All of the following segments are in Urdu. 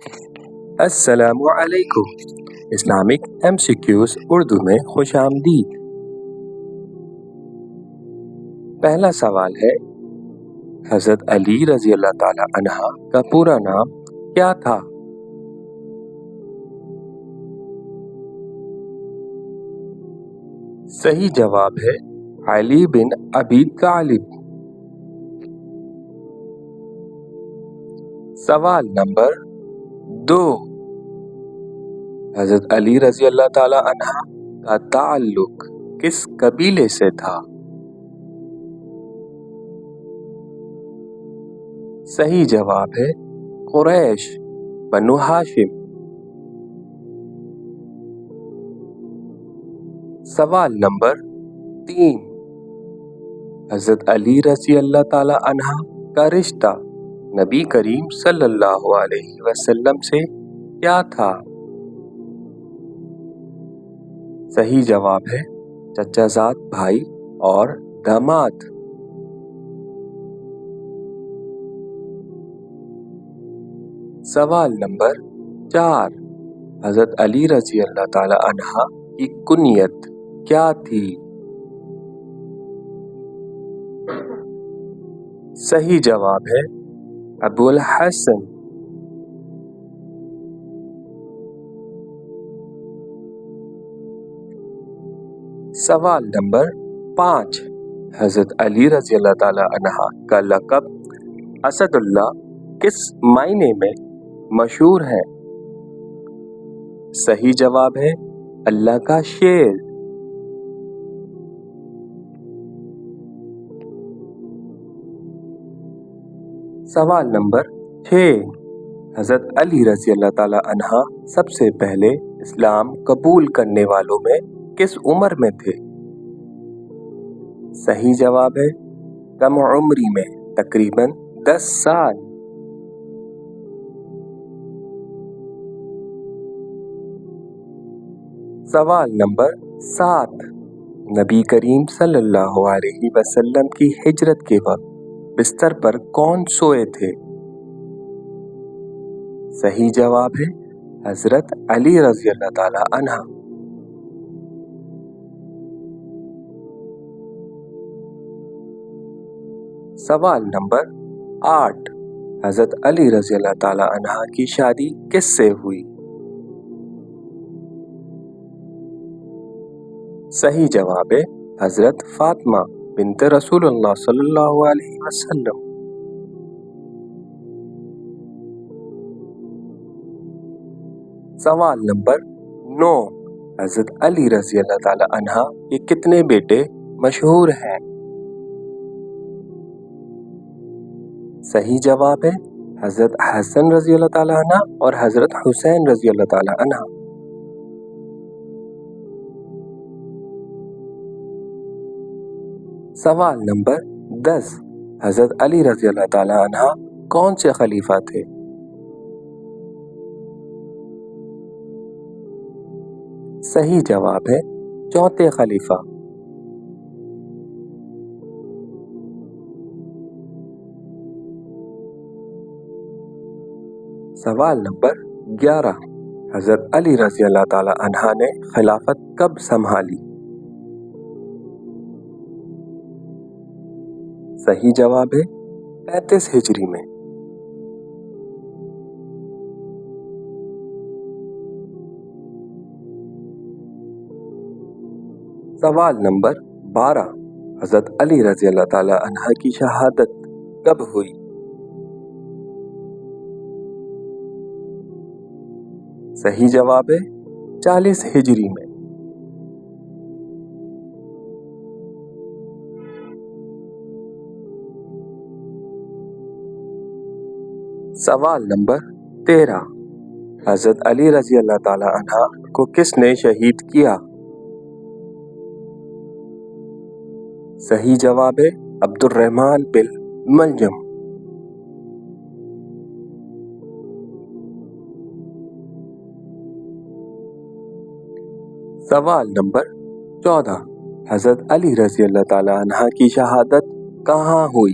السلام علیکم۔ اسلامک MCQs اردو میں خوش آمدید۔ پہلا سوال ہے، حضرت علی رضی اللہ تعالی عنہ کا پورا نام کیا تھا؟ صحیح جواب ہے علی بن ابی طالب۔ سوال نمبر 2، حضرت علی رضی اللہ تعالی عنہ کا تعلق کس قبیلے سے تھا؟ صحیح جواب ہے قریش، بنو ہاشم۔ سوال نمبر 3، حضرت علی رضی اللہ تعالی عنہ کا رشتہ نبی کریم صلی اللہ علیہ وسلم سے کیا تھا؟ صحیح جواب ہے چچا زاد بھائی اور داماد۔ سوال نمبر 4، حضرت علی رضی اللہ تعالی عنہ کی کنیت کیا تھی؟ صحیح جواب ہے ابو الحسن۔ سوال نمبر 5، حضرت علی رضی اللہ تعالی عنہ کا لقب اسد اللہ کس معنی میں مشہور ہے؟ صحیح جواب ہے اللہ کا شیر۔ سوال نمبر 6، حضرت علی رضی اللہ تعالی عنہ سب سے پہلے اسلام قبول کرنے والوں میں کس عمر میں تھے؟ صحیح جواب ہے کم عمری میں، تقریباً 10 سال۔ سوال نمبر 7، نبی کریم صلی اللہ علیہ وسلم کی ہجرت کے وقت بستر پر کون سوئے تھے؟ صحیح جواب ہے حضرت علی رضی اللہ تعالی عنہ۔ سوال نمبر 8، حضرت علی رضی اللہ تعالی عنہ کی شادی کس سے ہوئی؟ صحیح جواب ہے حضرت فاطمہ بنت رسول اللہ صلی اللہ علیہ وسلم۔ سوال نمبر 9، حضرت علی رضی اللہ تعالی عنہ کے کتنے بیٹے مشہور ہیں؟ صحیح جواب ہے حضرت حسن رضی اللہ تعالی عنہ اور حضرت حسین رضی اللہ تعالی عنہ۔ سوال نمبر 10، حضرت علی رضی اللہ تعالی عنہ کون سے خلیفہ تھے؟ صحیح جواب ہے چوتھے خلیفہ۔ سوال نمبر 11، حضرت علی رضی اللہ تعالی عنہ نے خلافت کب سنبھالی؟ صحیح جواب ہے 35 ہجری میں۔ سوال نمبر 12، حضرت علی رضی اللہ تعالی عنہ کی شہادت کب ہوئی؟ صحیح جواب ہے 40 ہجری میں۔ سوال نمبر 13، حضرت علی رضی اللہ تعالی عنہ کو کس نے شہید کیا؟ صحیح جواب ہے عبد الرحمن بن ملجم۔ سوال نمبر 14، حضرت علی رضی اللہ تعالی عنہ کی شہادت کہاں ہوئی؟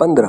15,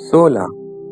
16,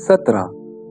17,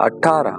18,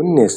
19,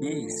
20,